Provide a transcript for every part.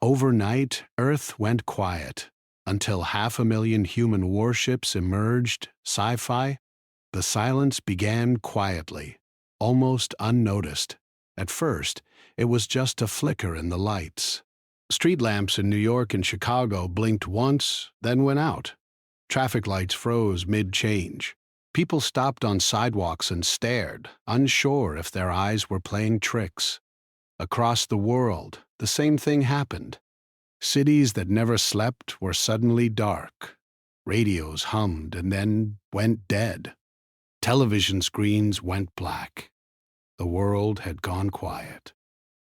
Overnight, Earth went quiet until 500,000 human warships emerged. Sci-fi. The silence began quietly, almost unnoticed. At first, it was just a flicker in the lights. Street lamps in New York and Chicago blinked once, then went out. Traffic lights froze mid-change. People stopped on sidewalks and stared, unsure if their eyes were playing tricks. Across the world, the same thing happened. Cities that never slept were suddenly dark. Radios hummed and then went dead. Television screens went black. The world had gone quiet.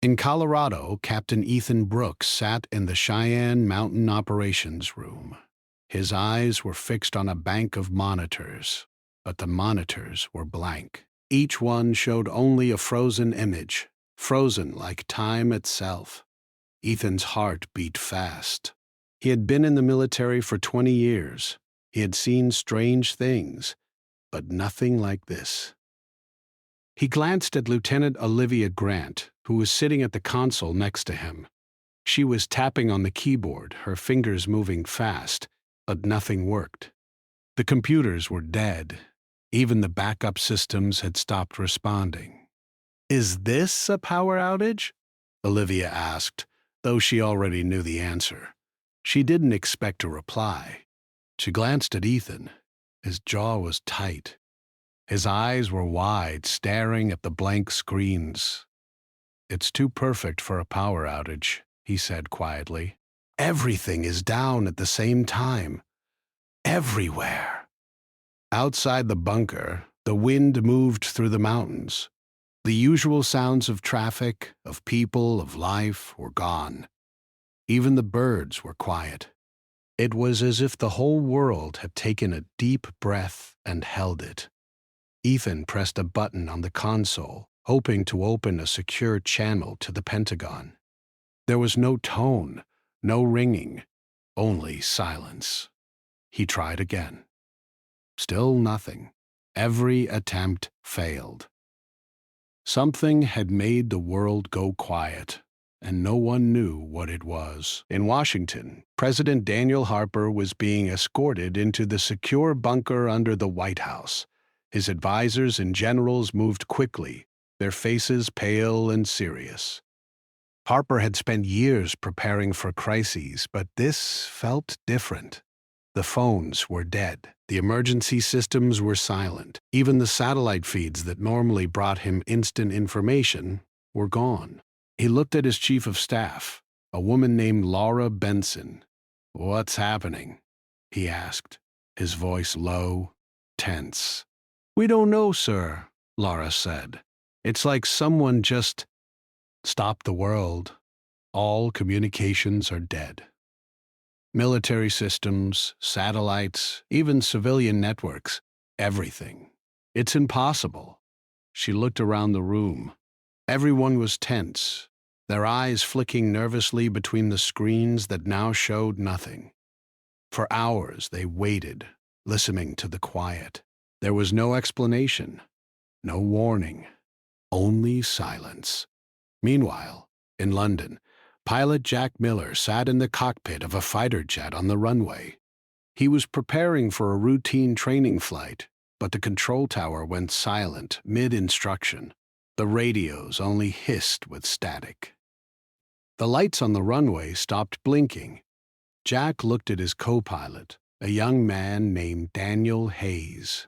In Colorado, Captain Ethan Brooks sat in the Cheyenne Mountain Operations Room. His eyes were fixed on a bank of monitors, but the monitors were blank. Each one showed only a frozen image, frozen like time itself. Ethan's heart beat fast. He had been in the military for 20 years. He had seen strange things, but nothing like this. He glanced at Lieutenant Olivia Grant, who was sitting at the console next to him. She was tapping on the keyboard, her fingers moving fast, but nothing worked. The computers were dead. Even the backup systems had stopped responding. "Is this a power outage?" Olivia asked, though she already knew the answer. She didn't expect a reply. She glanced at Ethan. His jaw was tight. His eyes were wide, staring at the blank screens. "It's too perfect for a power outage," he said quietly. "Everything is down at the same time. Everywhere." Outside the bunker, the wind moved through the mountains. The usual sounds of traffic, of people, of life were gone. Even the birds were quiet. It was as if the whole world had taken a deep breath and held it. Ethan pressed a button on the console, hoping to open a secure channel to the Pentagon. There was no tone, no ringing, only silence. He tried again. Still nothing. Every attempt failed. Something had made the world go quiet, and no one knew what it was. In Washington, President Daniel Harper was being escorted into the secure bunker under the White House. His advisors and generals moved quickly, their faces pale and serious. Harper had spent years preparing for crises, but this felt different. The phones were dead. The emergency systems were silent. Even the satellite feeds that normally brought him instant information were gone. He looked at his chief of staff, a woman named Laura Benson. "What's happening?" he asked, his voice low, tense. "We don't know, sir," Laura said. "It's like someone just stopped the world. All communications are dead. Military systems, satellites, even civilian networks, everything. It's impossible." She looked around the room. Everyone was tense, their eyes flicking nervously between the screens that now showed nothing. For hours they waited, listening to the quiet. There was no explanation, no warning, only silence. Meanwhile, in London, pilot Jack Miller sat in the cockpit of a fighter jet on the runway. He was preparing for a routine training flight, but the control tower went silent mid-instruction. The radios only hissed with static. The lights on the runway stopped blinking. Jack looked at his co-pilot, a young man named Daniel Hayes.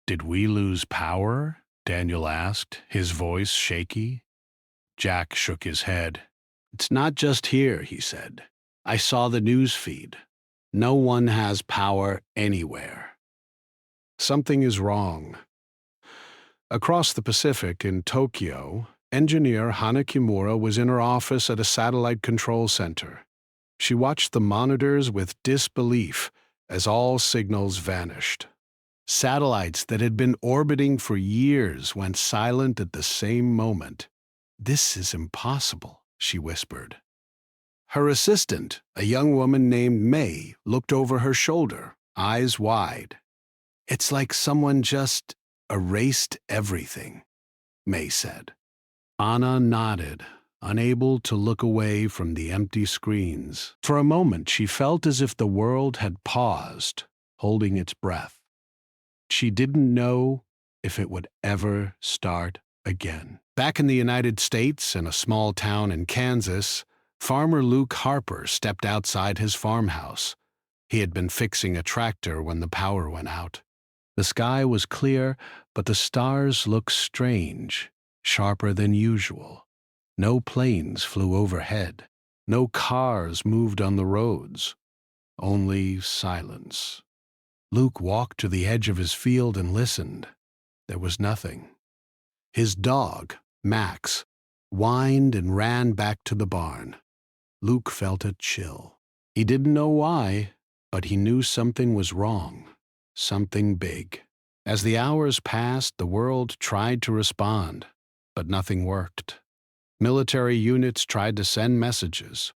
"Did we lose power?" Daniel asked, his voice shaky. Jack shook his head. "It's not just here," he said. "I saw the news feed. No one has power anywhere. Something is wrong." Across the Pacific in Tokyo, engineer Hana Kimura was in her office at a satellite control center. She watched the monitors with disbelief as all signals vanished. Satellites that had been orbiting for years went silent at the same moment. "This is impossible," she whispered. Her assistant, a young woman named May, looked over her shoulder, eyes wide. "It's like someone just erased everything," May said. Anna nodded. unable to look away from the empty screens. For a moment, she felt as if the world had paused, holding its breath. She didn't know if it would ever start again. Back in the United States, in a small town in Kansas, farmer Luke Harper stepped outside his farmhouse. He had been fixing a tractor when the power went out. The sky was clear, but the stars looked strange, sharper than usual. No planes flew overhead. No cars moved on the roads. Only silence. Luke walked to the edge of his field and listened. There was nothing. His dog, Max, whined and ran back to the barn. Luke felt a chill. He didn't know why, but he knew something was wrong. Something big. As the hours passed, the world tried to respond, but nothing worked. Military units tried to send messages.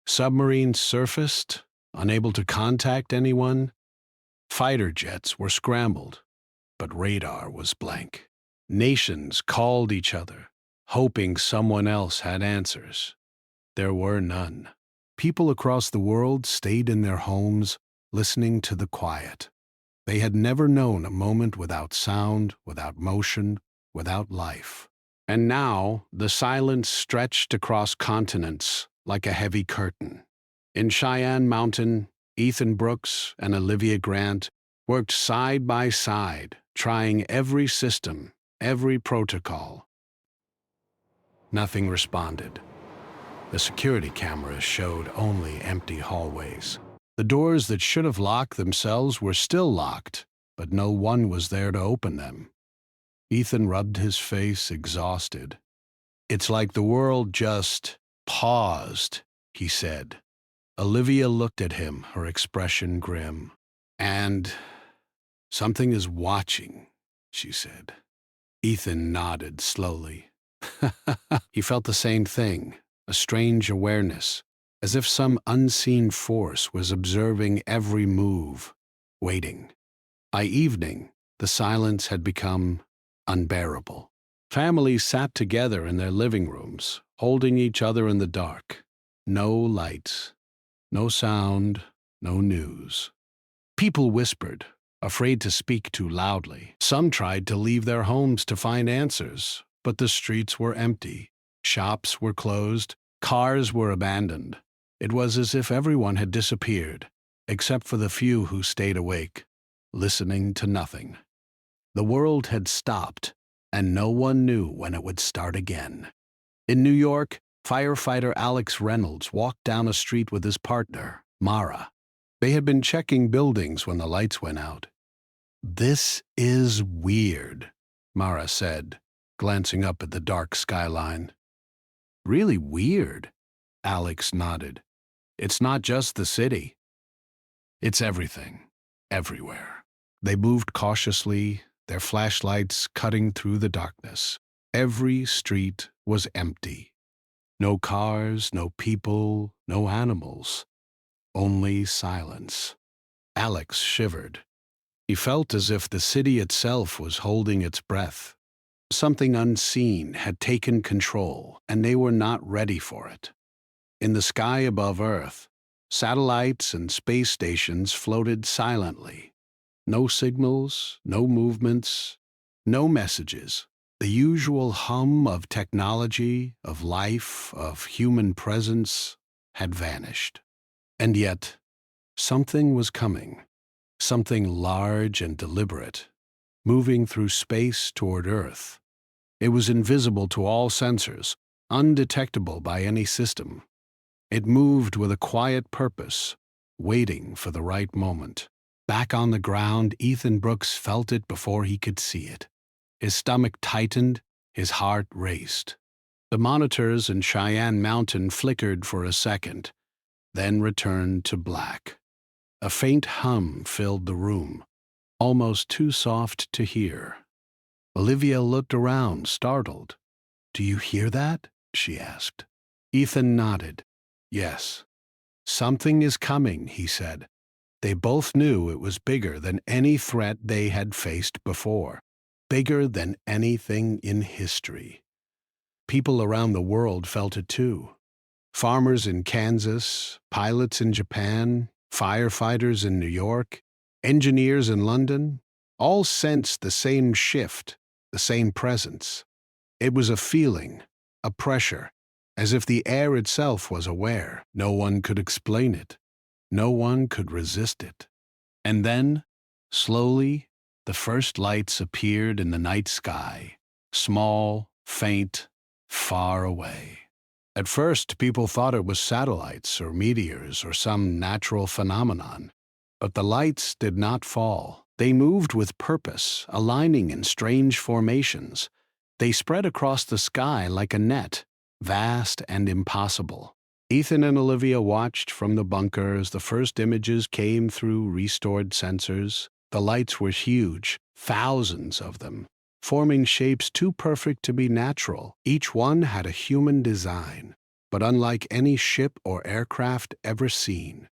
Submarines surfaced, unable to contact anyone. Fighter jets were scrambled, but radar was blank. Nations called each other, hoping someone else had answers. There were none. People across the world stayed in their homes, listening to the quiet. They had never known a moment without sound, without motion, without life. And now the silence stretched across continents like a heavy curtain. In Cheyenne Mountain, Ethan Brooks and Olivia Grant worked side by side, trying every system, every protocol. Nothing responded. The security cameras showed only empty hallways. The doors that should have locked themselves were still locked, but no one was there to open them. Ethan rubbed his face, exhausted. "It's like the world just paused," he said. Olivia looked at him, her expression grim. "And something is watching," she said. Ethan nodded slowly. He felt the same thing, a strange awareness, as if some unseen force was observing every move, waiting. By evening, the silence had become unbearable. Families sat together in their living rooms, holding each other in the dark. No lights, no sound, no news. People whispered, afraid to speak too loudly. Some tried to leave their homes to find answers, but the streets were empty. Shops were closed. Cars were abandoned. It was as if everyone had disappeared, except for the few who stayed awake, listening to nothing. The world had stopped, and no one knew when it would start again. In New York, firefighter Alex Reynolds walked down a street with his partner, Mara. They had been checking buildings when the lights went out. "This is weird," Mara said, glancing up at the dark skyline. "Really weird," Alex nodded. "It's not just the city. It's everything, everywhere." They moved cautiously, their flashlights cutting through the darkness. Every street was empty. No cars, no people, no animals. Only silence. Alex shivered. He felt as if the city itself was holding its breath. Something unseen had taken control, and they were not ready for it. In the sky above Earth, satellites and space stations floated silently. No signals, no movements, no messages. The usual hum of technology, of life, of human presence had vanished. And yet, something was coming, something large and deliberate, moving through space toward Earth. It was invisible to all sensors, undetectable by any system. It moved with a quiet purpose, waiting for the right moment. Back on the ground, Ethan Brooks felt it before he could see it. His stomach tightened, his heart raced. The monitors in Cheyenne Mountain flickered for a second, then returned to black. A faint hum filled the room, almost too soft to hear. Olivia looked around, startled. "Do you hear that?" she asked. Ethan nodded. "Yes. Something is coming," he said. They both knew it was bigger than any threat they had faced before, bigger than anything in history. People around the world felt it too. Farmers in Kansas, pilots in Japan, firefighters in New York, engineers in London, all sensed the same shift, the same presence. It was a feeling, a pressure, as if the air itself was aware. No one could explain it. No one could resist it. And then, slowly, the first lights appeared in the night sky, small, faint, far away. At first, people thought it was satellites or meteors or some natural phenomenon. But the lights did not fall. They moved with purpose, aligning in strange formations. They spread across the sky like a net, vast and impossible. Ethan and Olivia watched from the bunker as the first images came through restored sensors. The lights were huge, thousands of them, forming shapes too perfect to be natural. Each one had a human design, but unlike any ship or aircraft ever seen.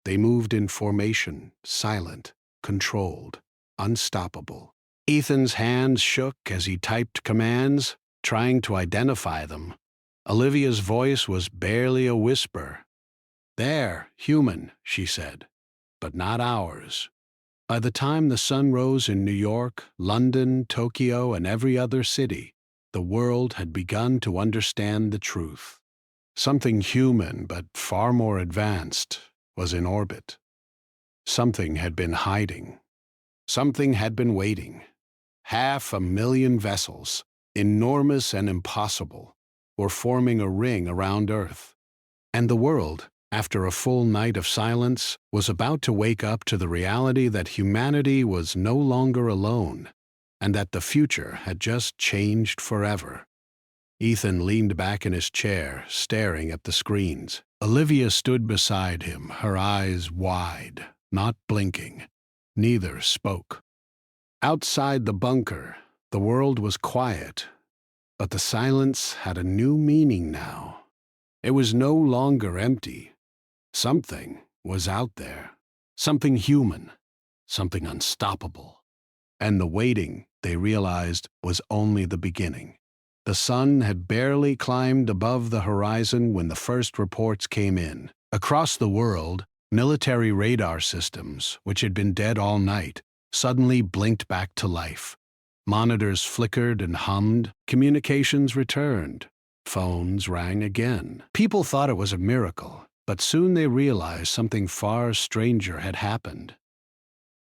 They moved in formation, silent, controlled, unstoppable. Ethan's hands shook as he typed commands, trying to identify them. Olivia's voice was barely a whisper. "There, human," she said, "but not ours." By the time the sun rose in New York, London, Tokyo, and every other city, the world had begun to understand the truth. Something human, but far more advanced, was in orbit. Something had been hiding. Something had been waiting. 500,000 vessels, enormous and impossible, were forming a ring around Earth. And the world, after a full night of silence, was about to wake up to the reality that humanity was no longer alone, and that the future had just changed forever. Ethan leaned back in his chair, staring at the screens. Olivia stood beside him, her eyes wide, not blinking. Neither spoke. Outside the bunker, the world was quiet, but the silence had a new meaning now. It was no longer empty. Something was out there. Something human. Something unstoppable. And the waiting, they realized, was only the beginning. The sun had barely climbed above the horizon when the first reports came in. Across the world, military radar systems, which had been dead all night, suddenly blinked back to life. Monitors flickered and hummed. Communications returned. Phones rang again. People thought it was a miracle, but soon they realized something far stranger had happened.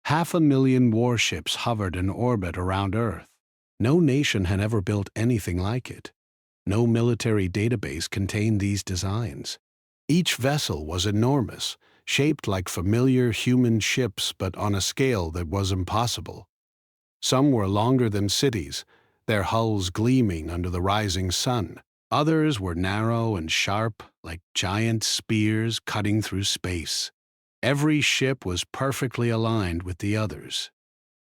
500,000 warships hovered in orbit around Earth. No nation had ever built anything like it. No military database contained these designs. Each vessel was enormous, shaped like familiar human ships but on a scale that was impossible. Some were longer than cities, their hulls gleaming under the rising sun. Others were narrow and sharp, like giant spears cutting through space. Every ship was perfectly aligned with the others.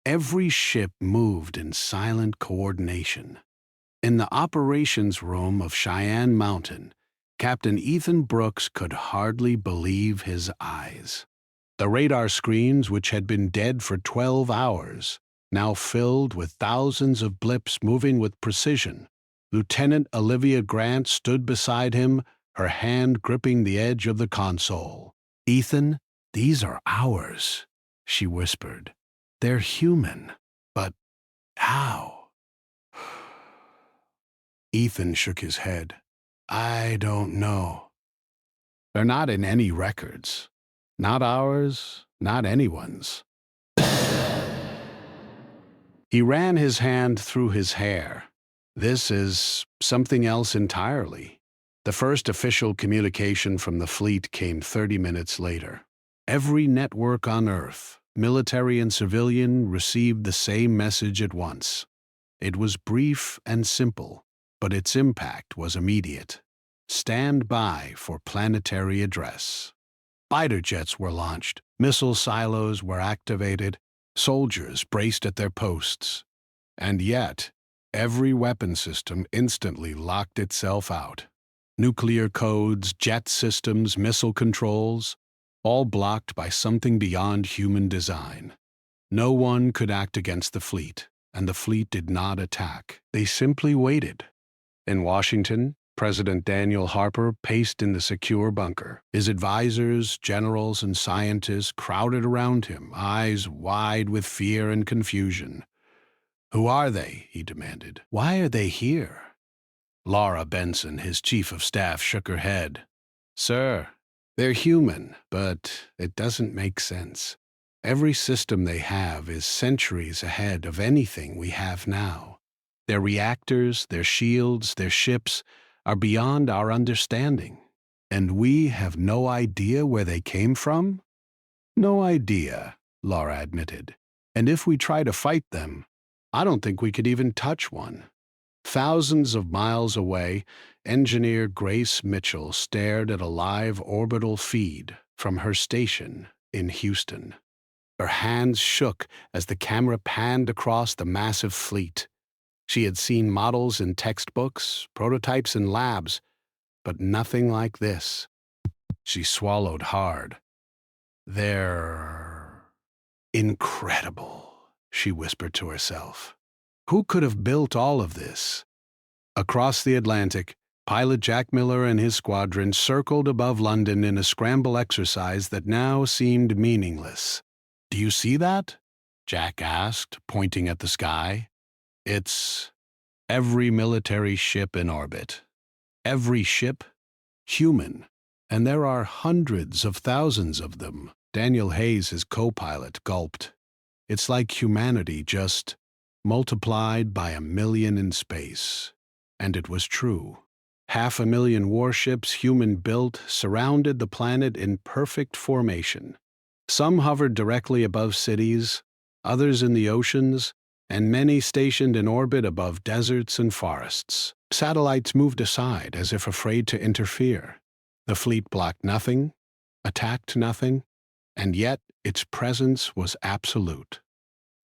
Every ship moved in silent coordination. In the operations room of Cheyenne Mountain, Captain Ethan Brooks could hardly believe his eyes. The radar screens, which had been dead for 12 hours, now filled with thousands of blips moving with precision. Lieutenant Olivia Grant stood beside him, her hand gripping the edge of the console. "Ethan, these are ours," she whispered. "They're human, but how?" Ethan shook his head. "I don't know. They're not in any records. Not ours, not anyone's." He ran his hand through his hair. "This is something else entirely." The first official communication from the fleet came 30 minutes later. Every network on Earth, military and civilian, received the same message at once. It was brief and simple, but its impact was immediate. Stand by for planetary address. Fighter jets were launched, missile silos were activated, soldiers braced at their posts. And yet, every weapon system instantly locked itself out. Nuclear codes, jet systems, missile controls, all blocked by something beyond human design. No one could act against the fleet, and the fleet did not attack. They simply waited. In Washington, President Daniel Harper paced in the secure bunker. His advisors, generals, and scientists crowded around him, eyes wide with fear and confusion. "Who are they?" he demanded. "Why are they here?" Laura Benson, his chief of staff, shook her head. "Sir, they're human, but it doesn't make sense. Every system they have is centuries ahead of anything we have now. Their reactors, their shields, their ships are beyond our understanding. And we have no idea where they came from?" "No idea," Laura admitted. "And if we try to fight them, I don't think we could even touch one." Thousands of miles away, engineer Grace Mitchell stared at a live orbital feed from her station in Houston. Her hands shook as the camera panned across the massive fleet. She had seen models in textbooks, prototypes in labs, but nothing like this. She swallowed hard. "They're incredible," she whispered to herself. "Who could have built all of this?" Across the Atlantic, pilot Jack Miller and his squadron circled above London in a scramble exercise that now seemed meaningless. "Do you see that?" Jack asked, pointing at the sky. "It's every military ship in orbit. Every ship, human. And there are hundreds of thousands of them." Daniel Hayes, his co-pilot, gulped. "It's like humanity just multiplied by 1,000,000 in space." And it was true. 500,000 warships, human-built, surrounded the planet in perfect formation. Some hovered directly above cities, others in the oceans, and many stationed in orbit above deserts and forests. Satellites moved aside as if afraid to interfere. The fleet blocked nothing, attacked nothing, and yet its presence was absolute.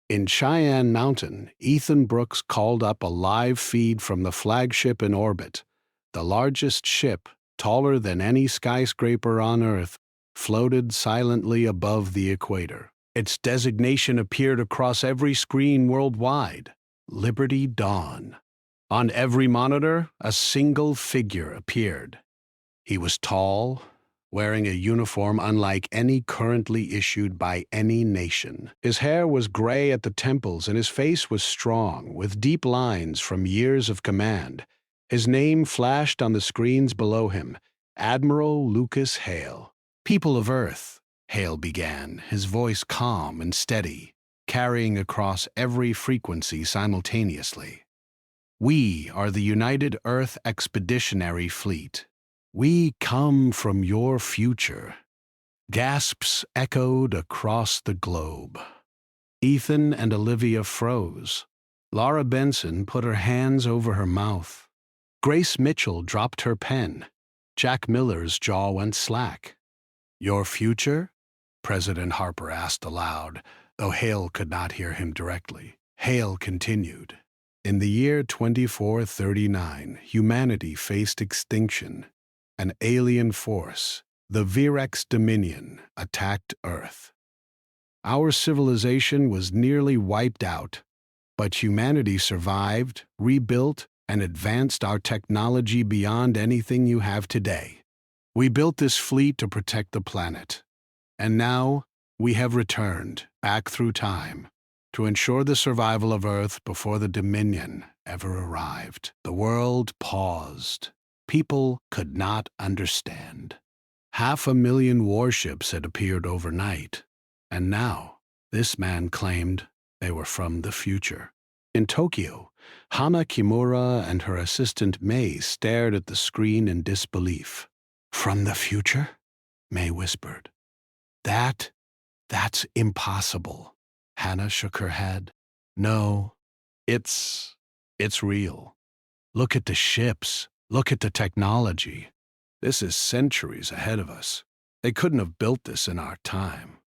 In Cheyenne Mountain, Ethan Brooks called up a live feed from the flagship in orbit. The largest ship, taller than any skyscraper on Earth, floated silently above the equator. Its designation appeared across every screen worldwide: Liberty Dawn. On every monitor, a single figure appeared. He was tall, wearing a uniform unlike any currently issued by any nation. His hair was gray at the temples, and his face was strong, with deep lines from years of command. His name flashed on the screens below him: Admiral Lucas Hale. "People of Earth," Hale began, his voice calm and steady, carrying across every frequency simultaneously. "We are the United Earth Expeditionary Fleet. We come from your future." Gasps echoed across the globe. Ethan and Olivia froze. Laura Benson put her hands over her mouth. Grace Mitchell dropped her pen. Jack Miller's jaw went slack. "Your future?" President Harper asked aloud, though Hale could not hear him directly. Hale continued. "In the year 2439, humanity faced extinction. An alien force, the Virex Dominion, attacked Earth. Our civilization was nearly wiped out, but humanity survived, rebuilt, and advanced our technology beyond anything you have today. We built this fleet to protect the planet. And now we have returned, back through time, to ensure the survival of Earth before the Dominion ever arrived." The world paused. People could not understand. 500,000 warships had appeared overnight, and now this man claimed they were from the future. In Tokyo, Hana Kimura and her assistant May stared at the screen in disbelief. "From the future?" May whispered. That's impossible." Hana shook her head. "No, it's real. Look at the ships. Look at the technology. This is centuries ahead of us. They couldn't have built this in our time."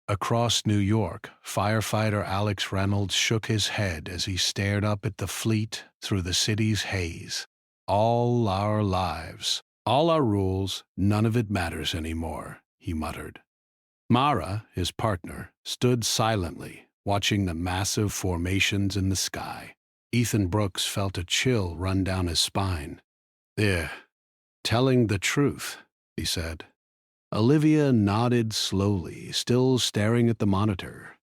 Across New York, firefighter Alex Reynolds shook his head as he stared up at the fleet through the city's haze. "All our lives, all our rules, none of it matters anymore," he muttered. Mara, his partner, stood silently, watching the massive formations in the sky. Ethan Brooks felt a chill run down his spine. "They're telling the truth," he said. Olivia nodded slowly, still staring at the monitor.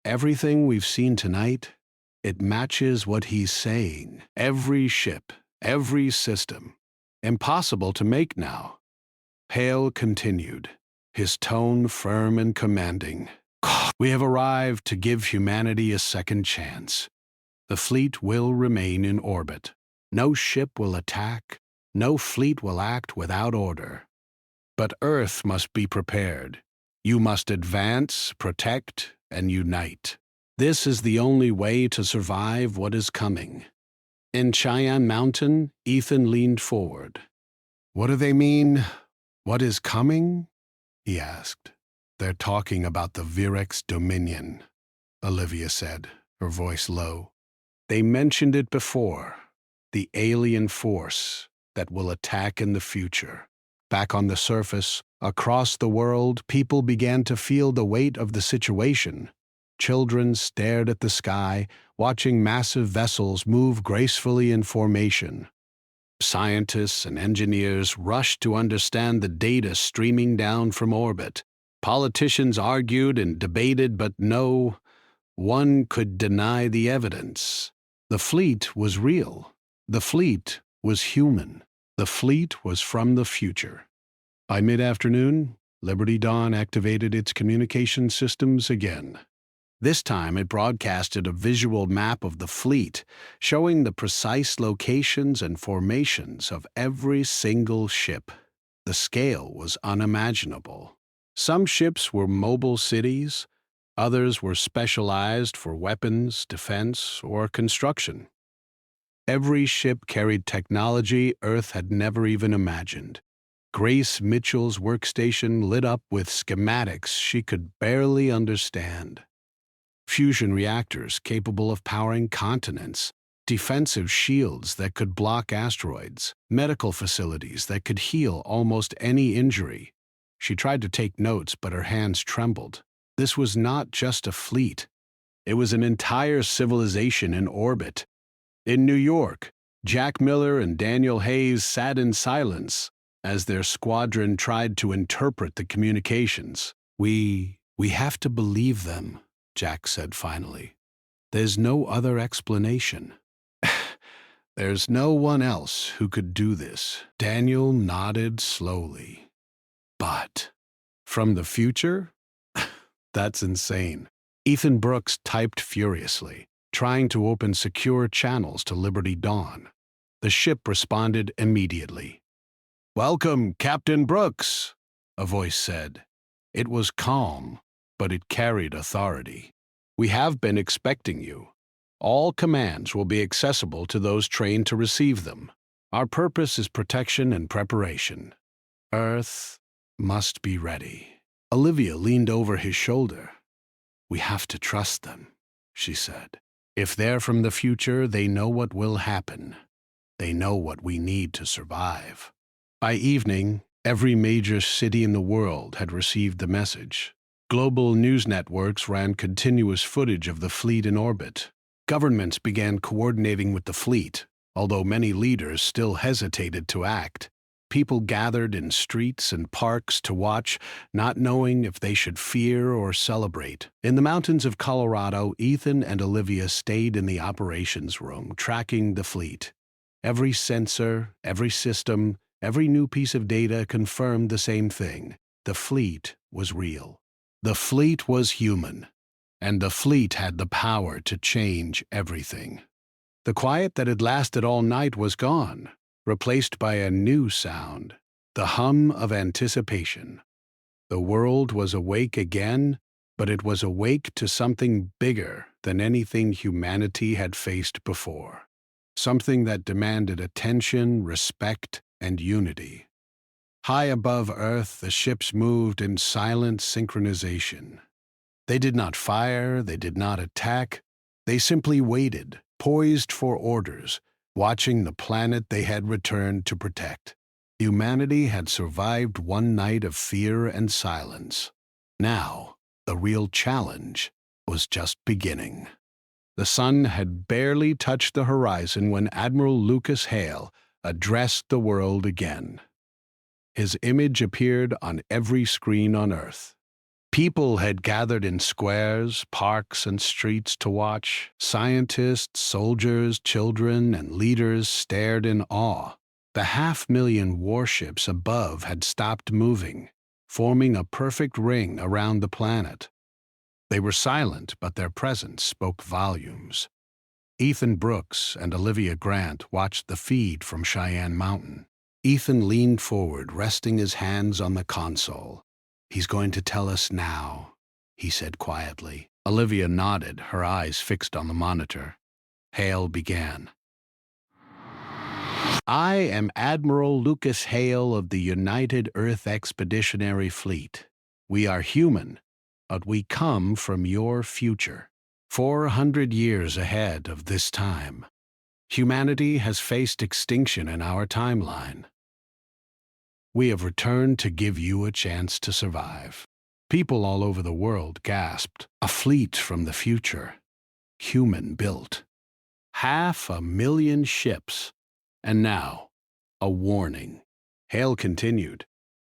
"Everything we've seen tonight, it matches what he's saying. Every ship, every system. Impossible to make now." Hale continued, his tone firm and commanding. "We have arrived to give humanity a second chance. The fleet will remain in orbit. No ship will attack. No fleet will act without order. But Earth must be prepared. You must advance, protect, and unite. This is the only way to survive what is coming." In Cheyenne Mountain, Ethan leaned forward. "What do they mean? What is coming?" he asked. "They're talking about the Virex Dominion," Olivia said, her voice low. "They mentioned it before. The alien force that will attack in the future." Back on the surface, across the world, people began to feel the weight of the situation. Children stared at the sky, watching massive vessels move gracefully in formation. Scientists and engineers rushed to understand the data streaming down from orbit. Politicians argued and debated, but no one could deny the evidence. The fleet was real. The fleet was human. The fleet was from the future. By mid-afternoon, Liberty Dawn activated its communication systems again. This time it broadcasted a visual map of the fleet, showing the precise locations and formations of every single ship. The scale was unimaginable. Some ships were mobile cities, others were specialized for weapons, defense, or construction. Every ship carried technology Earth had never even imagined. Grace Mitchell's workstation lit up with schematics she could barely understand. Fusion reactors capable of powering continents, defensive shields that could block asteroids, medical facilities that could heal almost any injury. She tried to take notes, but her hands trembled. This was not just a fleet. It was an entire civilization in orbit. In New York, Jack Miller and Daniel Hayes sat in silence as their squadron tried to interpret the communications. We have to believe them," Jack said finally. "There's no other explanation." "There's no one else who could do this." Daniel nodded slowly. "But from the future? That's insane." Ethan Brooks typed furiously, trying to open secure channels to Liberty Dawn. The ship responded immediately. "Welcome, Captain Brooks," a voice said. It was calm, but it carried authority. "We have been expecting you. All commands will be accessible to those trained to receive them. Our purpose is protection and preparation. Earth must be ready." Olivia leaned over his shoulder. "We have to trust them," she said. "If they're from the future, they know what will happen. They know what we need to survive." By evening, every major city in the world had received the message. Global news networks ran continuous footage of the fleet in orbit. Governments began coordinating with the fleet, although many leaders still hesitated to act. People gathered in streets and parks to watch, not knowing if they should fear or celebrate. In the mountains of Colorado, Ethan and Olivia stayed in the operations room, tracking the fleet. Every sensor, every system, every new piece of data confirmed the same thing. The fleet was real. The fleet was human. And the fleet had the power to change everything. The quiet that had lasted all night was gone, replaced by a new sound, the hum of anticipation. The world was awake again, but it was awake to something bigger than anything humanity had faced before. Something that demanded attention, respect, and unity. High above Earth, the ships moved in silent synchronization. They did not fire, they did not attack, they simply waited, poised for orders, watching the planet they had returned to protect. Humanity had survived one night of fear and silence. Now, the real challenge was just beginning. The sun had barely touched the horizon when Admiral Lucas Hale addressed the world again. His image appeared on every screen on Earth. People had gathered in squares, parks, and streets to watch. Scientists, soldiers, children, and leaders stared in awe. The 500,000 warships above had stopped moving, forming a perfect ring around the planet. They were silent, but their presence spoke volumes. Ethan Brooks and Olivia Grant watched the feed from Cheyenne Mountain. Ethan leaned forward, resting his hands on the console. "He's going to tell us now," he said quietly. Olivia nodded, her eyes fixed on the monitor. Hale began. "I am Admiral Lucas Hale of the United Earth Expeditionary Fleet. We are human, but we come from your future. 400 years ahead of this time. Humanity has faced extinction in our timeline. We have returned to give you a chance to survive." People all over the world gasped. A fleet from the future, human-built. 500,000 ships. And now, a warning. Hale continued.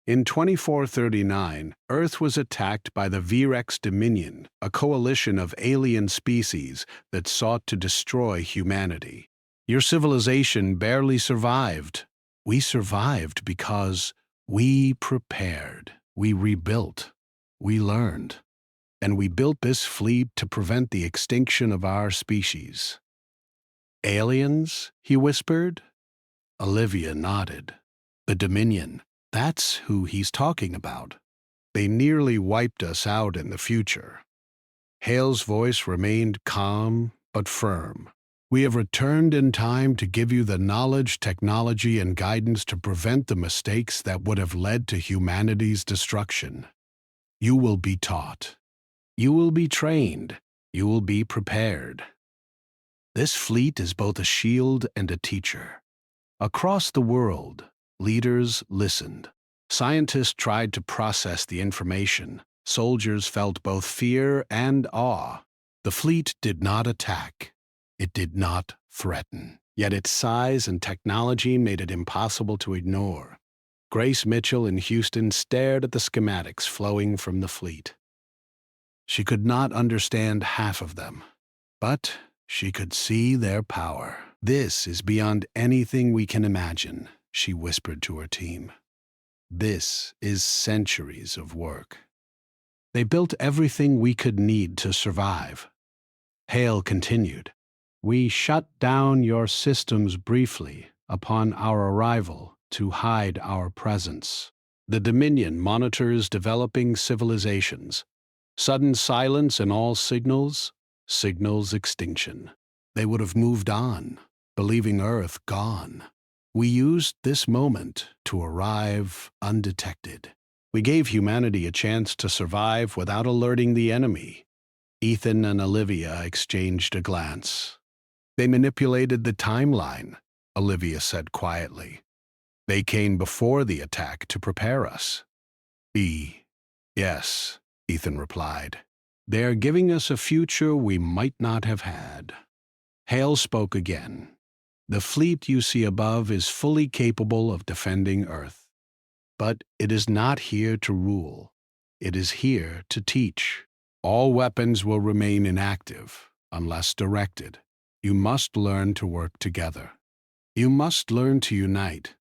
In 2439, Earth was attacked by the Virex Dominion, a coalition of alien species that sought to destroy humanity. Your civilization barely survived. We survived because we prepared, we rebuilt, we learned, and we built this fleet to prevent the extinction of our species. "Aliens?" he whispered. Olivia nodded. "The Dominion. That's who he's talking about. They nearly wiped us out in the future." Hale's voice remained calm but firm. "We have returned in time to give you the knowledge, technology, and guidance to prevent the mistakes that would have led to humanity's destruction. You will be taught. You will be trained. You will be prepared. This fleet is both a shield and a teacher." Across the world, leaders listened. Scientists tried to process the information. Soldiers felt both fear and awe. The fleet did not attack. It did not threaten. Yet its size and technology made it impossible to ignore. Grace Mitchell in Houston stared at the schematics flowing from the fleet. She could not understand half of them, but she could see their power. "This is beyond anything we can imagine," she whispered to her team. "This is centuries of work. They built everything we could need to survive." Hale continued. "We shut down your systems briefly upon our arrival to hide our presence. The Dominion monitors developing civilizations. Sudden silence in all signals signals extinction. They would have moved on, believing Earth gone. We used this moment to arrive undetected. We gave humanity a chance to survive without alerting the enemy." Ethan and Olivia exchanged a glance. "They manipulated the timeline," Olivia said quietly. "They came before the attack to prepare us." Yes," Ethan replied. "They are giving us a future we might not have had." Hale spoke again. "The fleet you see above is fully capable of defending Earth. But it is not here to rule. It is here to teach. All weapons will remain inactive, unless directed. You must learn to work together. You must learn to unite.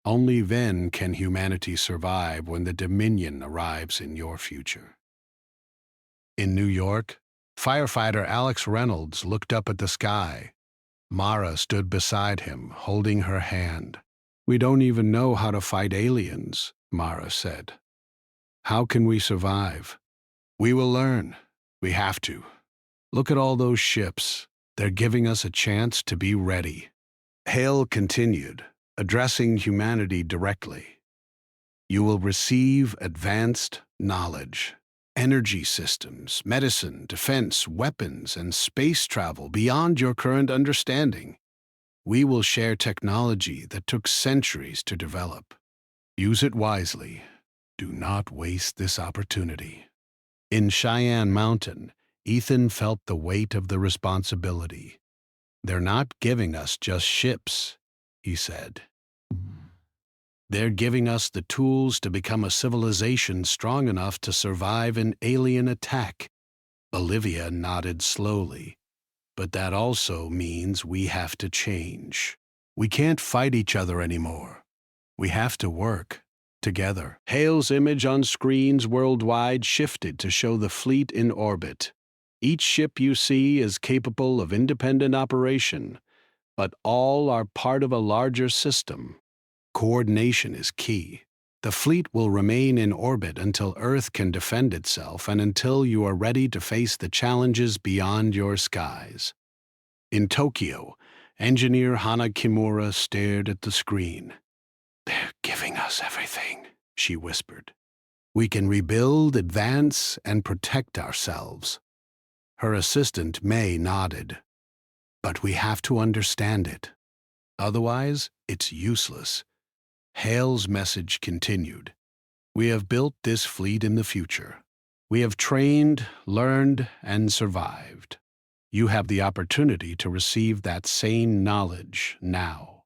Only then can humanity survive when the Dominion arrives in your future." In New York, firefighter Alex Reynolds looked up at the sky. Mara stood beside him, holding her hand. "We don't even know how to fight aliens," Mara said. "How can we survive?" "We will learn. We have to. Look at all those ships. They're giving us a chance to be ready." Hale continued, addressing humanity directly. "You will receive advanced knowledge. Energy systems, medicine, defense, weapons, and space travel beyond your current understanding. We will share technology that took centuries to develop. Use it wisely. Do not waste this opportunity." In Cheyenne Mountain, Ethan felt the weight of the responsibility. "They're not giving us just ships," he said. "They're giving us the tools to become a civilization strong enough to survive an alien attack." Olivia nodded slowly. "But that also means we have to change. We can't fight each other anymore. We have to work together." Hale's image on screens worldwide shifted to show the fleet in orbit. "Each ship you see is capable of independent operation, but all are part of a larger system. Coordination is key. The fleet will remain in orbit until Earth can defend itself and until you are ready to face the challenges beyond your skies." In Tokyo, engineer Hana Kimura stared at the screen. "They're giving us everything," she whispered. "We can rebuild, advance, and protect ourselves." Her assistant, May, nodded. "But we have to understand it. Otherwise, it's useless." Hale's message continued. "We have built this fleet in the future. We have trained, learned, and survived. You have the opportunity to receive that same knowledge now.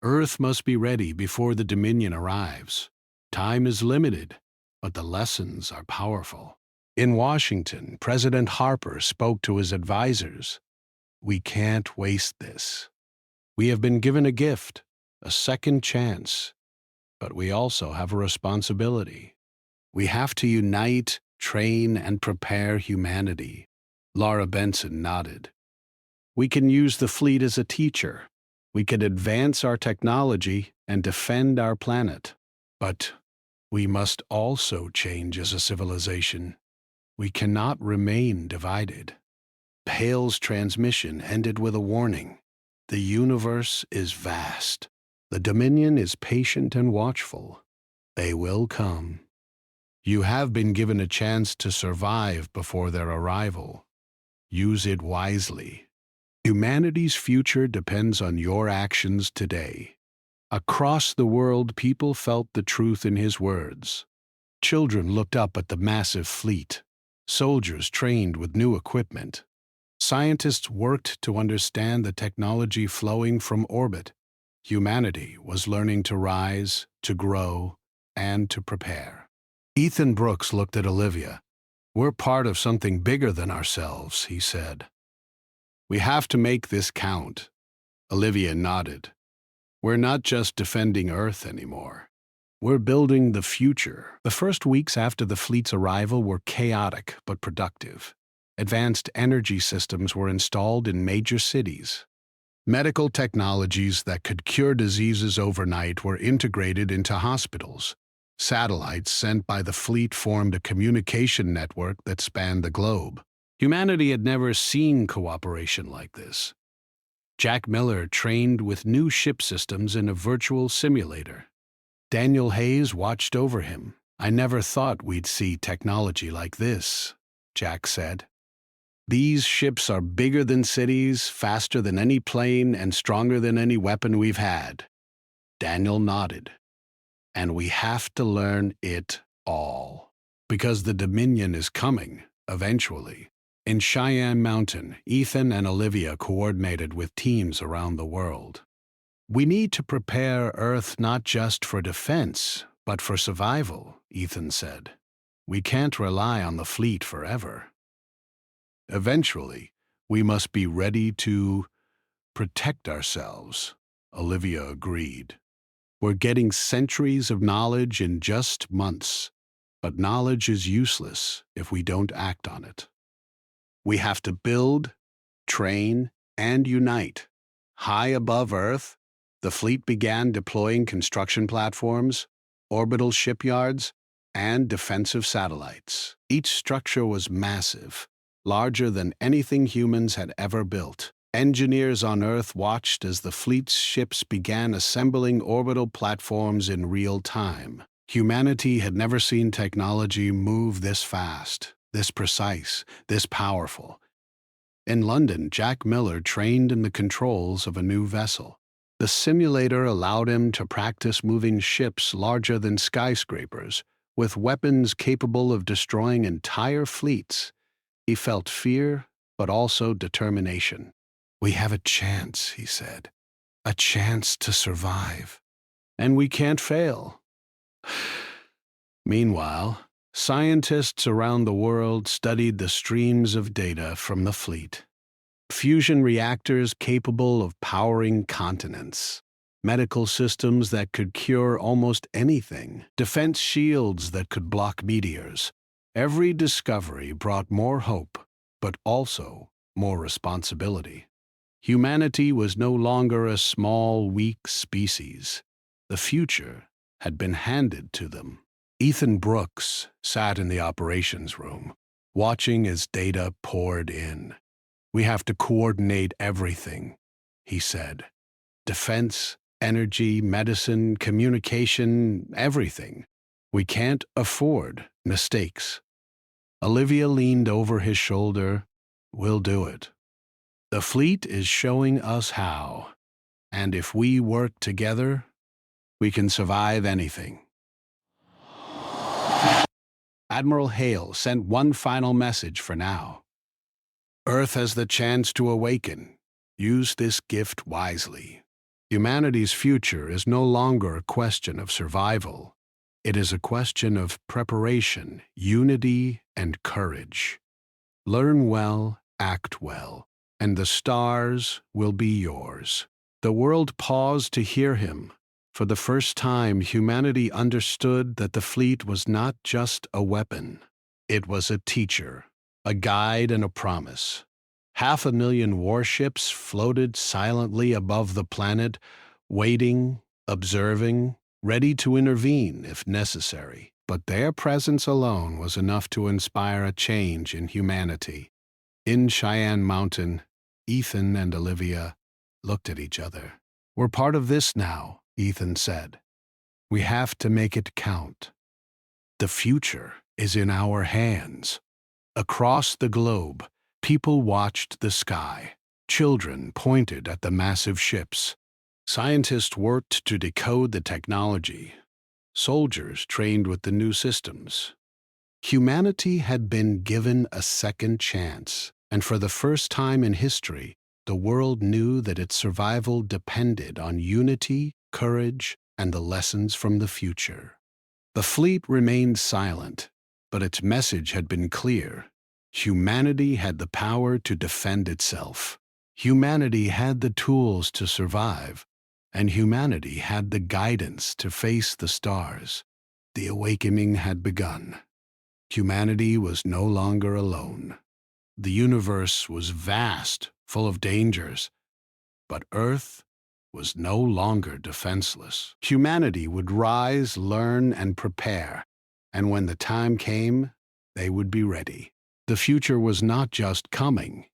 Earth must be ready before the Dominion arrives. Time is limited, but the lessons are powerful." In Washington, President Harper spoke to his advisors. "We can't waste this. We have been given a gift, a second chance, but we also have a responsibility. We have to unite, train, and prepare humanity." Laura Benson nodded. "We can use the fleet as a teacher. We can advance our technology and defend our planet. But we must also change as a civilization. We cannot remain divided." Hale's transmission ended with a warning. "The universe is vast. The Dominion is patient and watchful. They will come. You have been given a chance to survive before their arrival. Use it wisely. Humanity's future depends on your actions today." Across the world, people felt the truth in his words. Children looked up at the massive fleet. Soldiers trained with new equipment. Scientists worked to understand the technology flowing from orbit. Humanity was learning to rise, to grow, and to prepare. Ethan Brooks looked at Olivia. "We're part of something bigger than ourselves," he said. "We have to make this count." Olivia nodded. "We're not just defending Earth anymore. We're building the future." The first weeks after the fleet's arrival were chaotic but productive. Advanced energy systems were installed in major cities. Medical technologies that could cure diseases overnight were integrated into hospitals. Satellites sent by the fleet formed a communication network that spanned the globe. Humanity had never seen cooperation like this. Jack Miller trained with new ship systems in a virtual simulator. Daniel Hayes watched over him. "I never thought we'd see technology like this," Jack said. "These ships are bigger than cities, faster than any plane, and stronger than any weapon we've had." Daniel nodded. "And we have to learn it all. Because the Dominion is coming, eventually." In Cheyenne Mountain, Ethan and Olivia coordinated with teams around the world. "We need to prepare Earth not just for defense, but for survival," Ethan said. "We can't rely on the fleet forever. Eventually, we must be ready to protect ourselves," Olivia agreed. "We're getting centuries of knowledge in just months, but knowledge is useless if we don't act on it. We have to build, train, and unite." High above Earth, the fleet began deploying construction platforms, orbital shipyards, and defensive satellites. Each structure was massive, larger than anything humans had ever built. Engineers on Earth watched as the fleet's ships began assembling orbital platforms in real time. Humanity had never seen technology move this fast, this precise, this powerful. In London, Jack Miller trained in the controls of a new vessel. The simulator allowed him to practice moving ships larger than skyscrapers, with weapons capable of destroying entire fleets. He felt fear, but also determination. "We have a chance," he said. "A chance to survive. And we can't fail." Meanwhile, scientists around the world studied the streams of data from the fleet. Fusion reactors capable of powering continents, medical systems that could cure almost anything, defense shields that could block meteors. Every discovery brought more hope, but also more responsibility. Humanity was no longer a small, weak species. The future had been handed to them. Ethan Brooks sat in the operations room, watching as data poured in. "We have to coordinate everything," he said. "Defense, energy, medicine, communication, everything. We can't afford mistakes." Olivia leaned over his shoulder. "We'll do it. The fleet is showing us how. And if we work together, we can survive anything." Admiral Hale sent one final message for now. "Earth has the chance to awaken. Use this gift wisely. Humanity's future is no longer a question of survival. It is a question of preparation, unity, and courage. Learn well, act well, and the stars will be yours." The world paused to hear him. For the first time, humanity understood that the fleet was not just a weapon. It was a teacher, a guide, and a promise. 500,000 warships floated silently above the planet, waiting, observing, ready to intervene if necessary. But their presence alone was enough to inspire a change in humanity. In Cheyenne Mountain, Ethan and Olivia looked at each other. "We're part of this now," Ethan said. "We have to make it count. The future is in our hands." Across the globe, people watched the sky. Children pointed at the massive ships. Scientists worked to decode the technology. Soldiers trained with the new systems. Humanity had been given a second chance, and for the first time in history, the world knew that its survival depended on unity, courage, and the lessons from the future. The fleet remained silent, but its message had been clear. Humanity had the power to defend itself. Humanity had the tools to survive, and humanity had the guidance to face the stars. The awakening had begun. Humanity was no longer alone. The universe was vast, full of dangers, but Earth was no longer defenseless. Humanity would rise, learn, and prepare, and when the time came, they would be ready. The future was not just coming,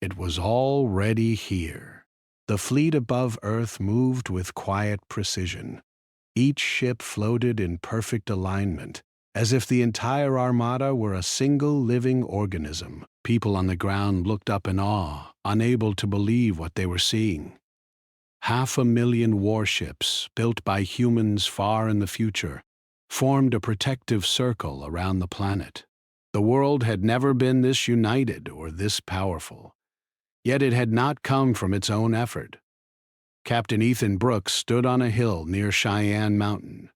it was already here. The fleet above Earth moved with quiet precision. Each ship floated in perfect alignment, as if the entire armada were a single living organism. People on the ground looked up in awe, unable to believe what they were seeing. 500,000 warships, built by humans far in the future, formed a protective circle around the planet. The world had never been this united or this powerful, yet it had not come from its own effort. Captain Ethan Brooks stood on a hill near Cheyenne Mountain,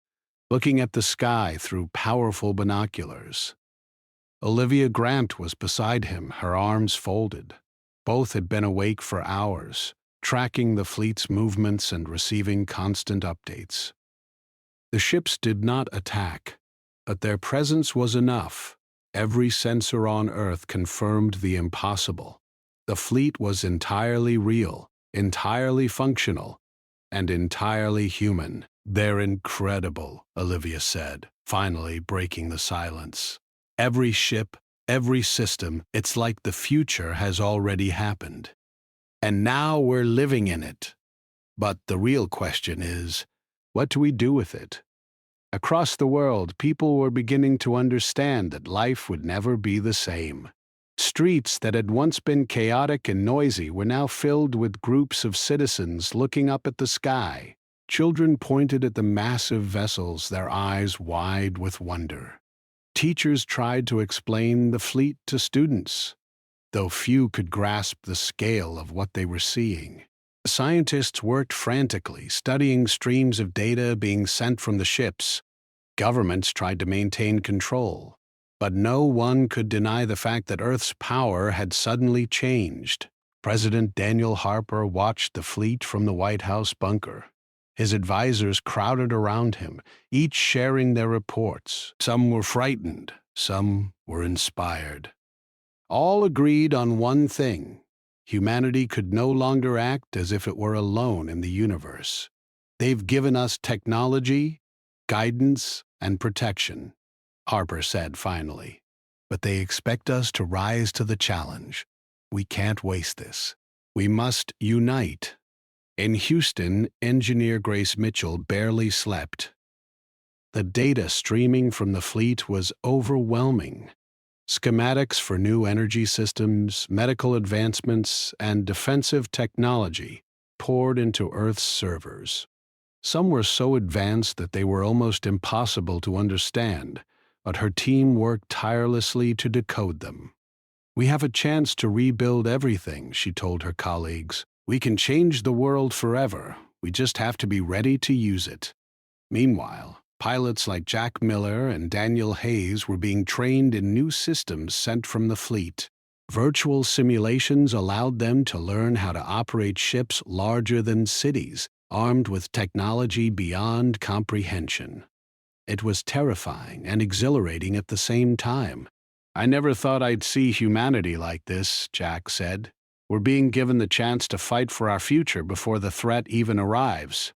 looking at the sky through powerful binoculars. Olivia Grant was beside him, her arms folded. Both had been awake for hours, tracking the fleet's movements and receiving constant updates. The ships did not attack, but their presence was enough. Every sensor on Earth confirmed the impossible. The fleet was entirely real, entirely functional, and entirely human. "They're incredible," Olivia said, finally breaking the silence. "Every ship, every system, it's like the future has already happened. And now we're living in it. But the real question is, what do we do with it?" Across the world, people were beginning to understand that life would never be the same. Streets that had once been chaotic and noisy were now filled with groups of citizens looking up at the sky. Children pointed at the massive vessels, their eyes wide with wonder. Teachers tried to explain the fleet to students, though few could grasp the scale of what they were seeing. Scientists worked frantically, studying streams of data being sent from the ships. Governments tried to maintain control, but no one could deny the fact that Earth's power had suddenly changed. President Daniel Harper watched the fleet from the White House bunker. His advisors crowded around him, each sharing their reports. Some were frightened, some were inspired. All agreed on one thing: humanity could no longer act as if it were alone in the universe. They've given us technology, guidance, and protection, Harper said finally. But they expect us to rise to the challenge. We can't waste this. We must unite. In Houston, engineer Grace Mitchell barely slept. The data streaming from the fleet was overwhelming. Schematics for new energy systems, medical advancements, and defensive technology poured into Earth's servers. Some were so advanced that they were almost impossible to understand, but her team worked tirelessly to decode them. "We have a chance to rebuild everything," she told her colleagues. "We can change the world forever. We just have to be ready to use it." Meanwhile, pilots like Jack Miller and Daniel Hayes were being trained in new systems sent from the fleet. Virtual simulations allowed them to learn how to operate ships larger than cities, armed with technology beyond comprehension. It was terrifying and exhilarating at the same time. "I never thought I'd see humanity like this," Jack said. "We're being given the chance to fight for our future before the threat even arrives."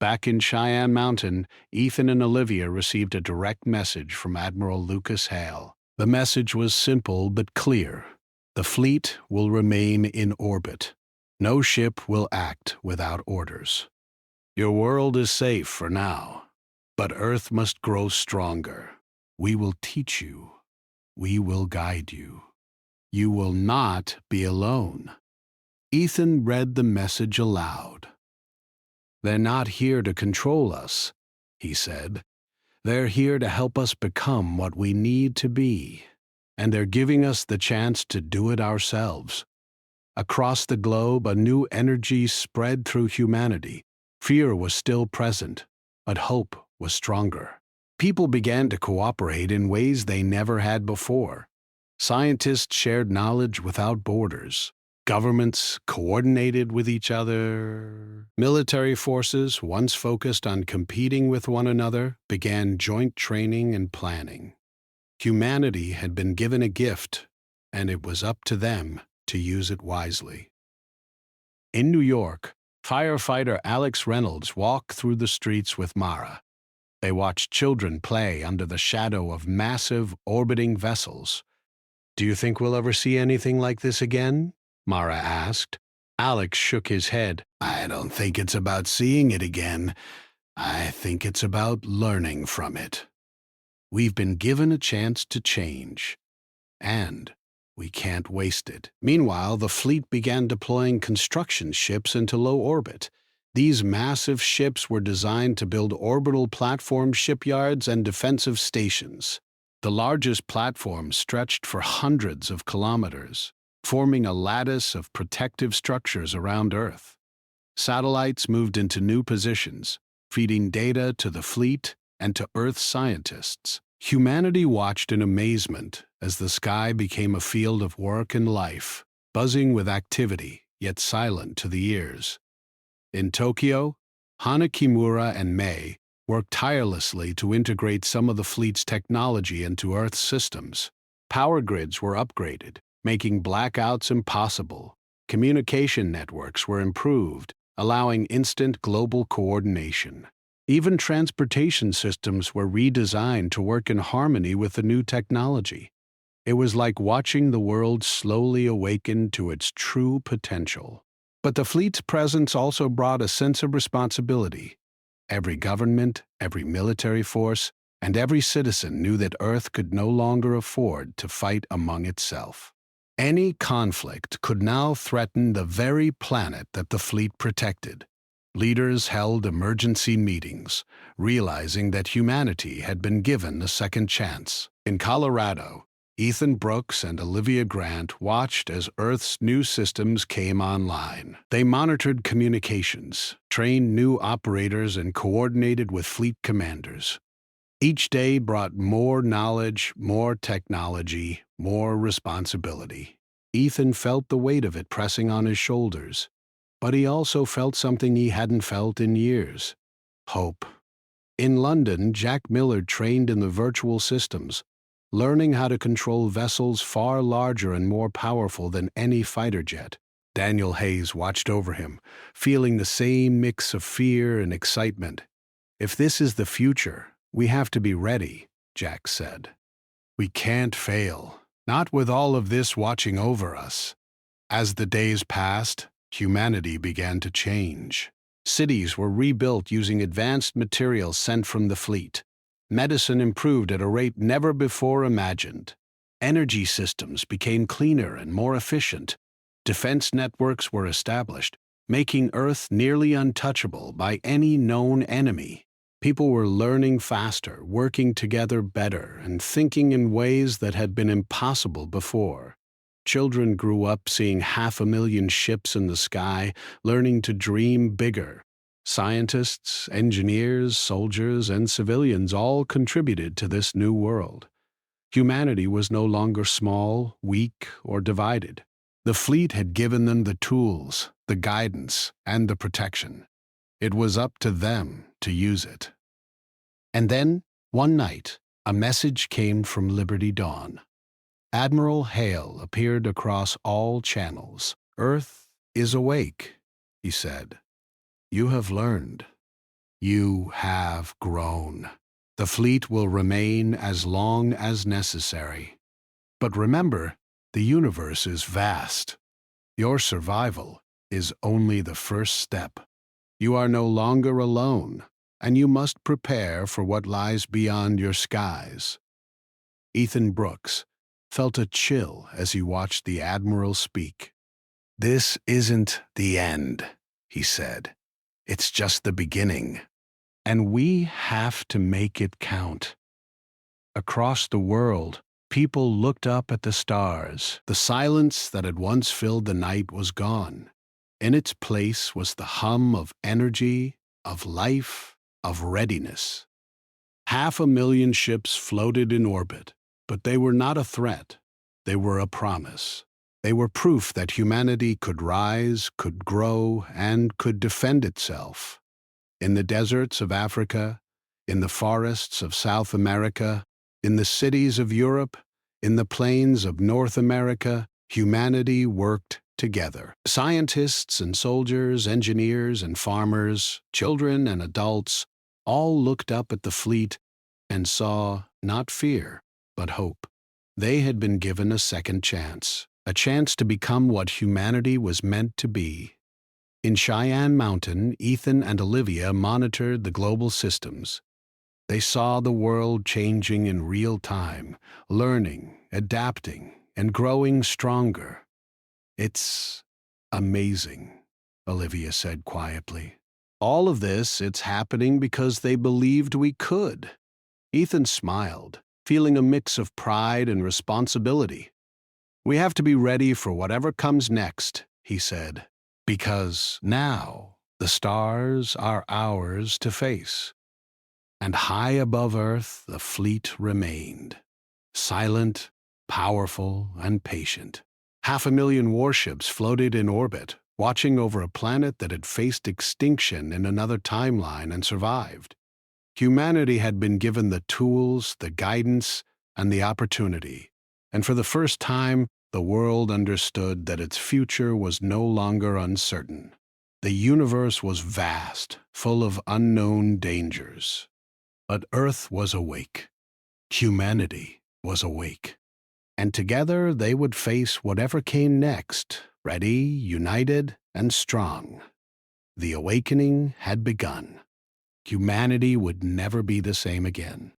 Back in Cheyenne Mountain, Ethan and Olivia received a direct message from Admiral Lucas Hale. The message was simple but clear. The fleet will remain in orbit. No ship will act without orders. Your world is safe for now, but Earth must grow stronger. We will teach you. We will guide you. You will not be alone. Ethan read the message aloud. "They're not here to control us," he said. "They're here to help us become what we need to be. And they're giving us the chance to do it ourselves." Across the globe, a new energy spread through humanity. Fear was still present, but hope was stronger. People began to cooperate in ways they never had before. Scientists shared knowledge without borders. Governments coordinated with each other. Military forces, once focused on competing with one another, began joint training and planning. Humanity had been given a gift, and it was up to them to use it wisely. In New York, firefighter Alex Reynolds walked through the streets with Mara. They watched children play under the shadow of massive, orbiting vessels. "Do you think we'll ever see anything like this again?" Mara asked. Alex shook his head. "I don't think it's about seeing it again. I think it's about learning from it. We've been given a chance to change, and we can't waste it." Meanwhile, the fleet began deploying construction ships into low orbit. These massive ships were designed to build orbital platform shipyards and defensive stations. The largest platforms stretched for hundreds of kilometers, forming a lattice of protective structures around Earth. Satellites moved into new positions, feeding data to the fleet and to Earth scientists. Humanity watched in amazement as the sky became a field of work and life, buzzing with activity, yet silent to the ears. In Tokyo, Hana Kimura and Mei worked tirelessly to integrate some of the fleet's technology into Earth's systems. Power grids were upgraded, making blackouts impossible. Communication networks were improved, allowing instant global coordination. Even transportation systems were redesigned to work in harmony with the new technology. It was like watching the world slowly awaken to its true potential. But the fleet's presence also brought a sense of responsibility. Every government, every military force, and every citizen knew that Earth could no longer afford to fight among itself. Any conflict could now threaten the very planet that the fleet protected. Leaders held emergency meetings, realizing that humanity had been given a second chance. In Colorado, Ethan Brooks and Olivia Grant watched as Earth's new systems came online. They monitored communications, trained new operators, and coordinated with fleet commanders. Each day brought more knowledge, more technology, more responsibility. Ethan felt the weight of it pressing on his shoulders, but he also felt something he hadn't felt in years: hope. In London, Jack Miller trained in the virtual systems, learning how to control vessels far larger and more powerful than any fighter jet. Daniel Hayes watched over him, feeling the same mix of fear and excitement. "If this is the future, we have to be ready," Jack said. "We can't fail, not with all of this watching over us." As the days passed, humanity began to change. Cities were rebuilt using advanced materials sent from the fleet. Medicine improved at a rate never before imagined. Energy systems became cleaner and more efficient. Defense networks were established, making Earth nearly untouchable by any known enemy. People were learning faster, working together better, and thinking in ways that had been impossible before. Children grew up seeing 500,000 ships in the sky, learning to dream bigger. Scientists, engineers, soldiers, and civilians all contributed to this new world. Humanity was no longer small, weak, or divided. The fleet had given them the tools, the guidance, and the protection. It was up to them to use it. And then, one night, a message came from Liberty Dawn. Admiral Hale appeared across all channels. "Earth is awake," he said. "You have learned. You have grown. The fleet will remain as long as necessary. But remember, the universe is vast. Your survival is only the first step. You are no longer alone, and you must prepare for what lies beyond your skies." Ethan Brooks felt a chill as he watched the Admiral speak. "This isn't the end," he said. "It's just the beginning. And we have to make it count." Across the world, people looked up at the stars. The silence that had once filled the night was gone. In its place was the hum of energy, of life, of readiness. 500,000 ships floated in orbit, but they were not a threat. They were a promise. They were proof that humanity could rise, could grow, and could defend itself. In the deserts of Africa, in the forests of South America, in the cities of Europe, in the plains of North America, humanity worked together. Scientists and soldiers, engineers and farmers, children and adults, all looked up at the fleet and saw not fear, but hope. They had been given a second chance, a chance to become what humanity was meant to be. In Cheyenne Mountain, Ethan and Olivia monitored the global systems. They saw the world changing in real time, learning, adapting, and growing stronger. "It's amazing," Olivia said quietly. "All of this, it's happening because they believed we could." Ethan smiled, feeling a mix of pride and responsibility. "We have to be ready for whatever comes next," he said, "because now the stars are ours to face." And high above Earth, the fleet remained, silent, powerful, and patient. 500,000 warships floated in orbit, watching over a planet that had faced extinction in another timeline and survived. Humanity had been given the tools, the guidance, and the opportunity, and for the first time, the world understood that its future was no longer uncertain. The universe was vast, full of unknown dangers. But Earth was awake. Humanity was awake. And together they would face whatever came next, ready, united, and strong. The awakening had begun. Humanity would never be the same again.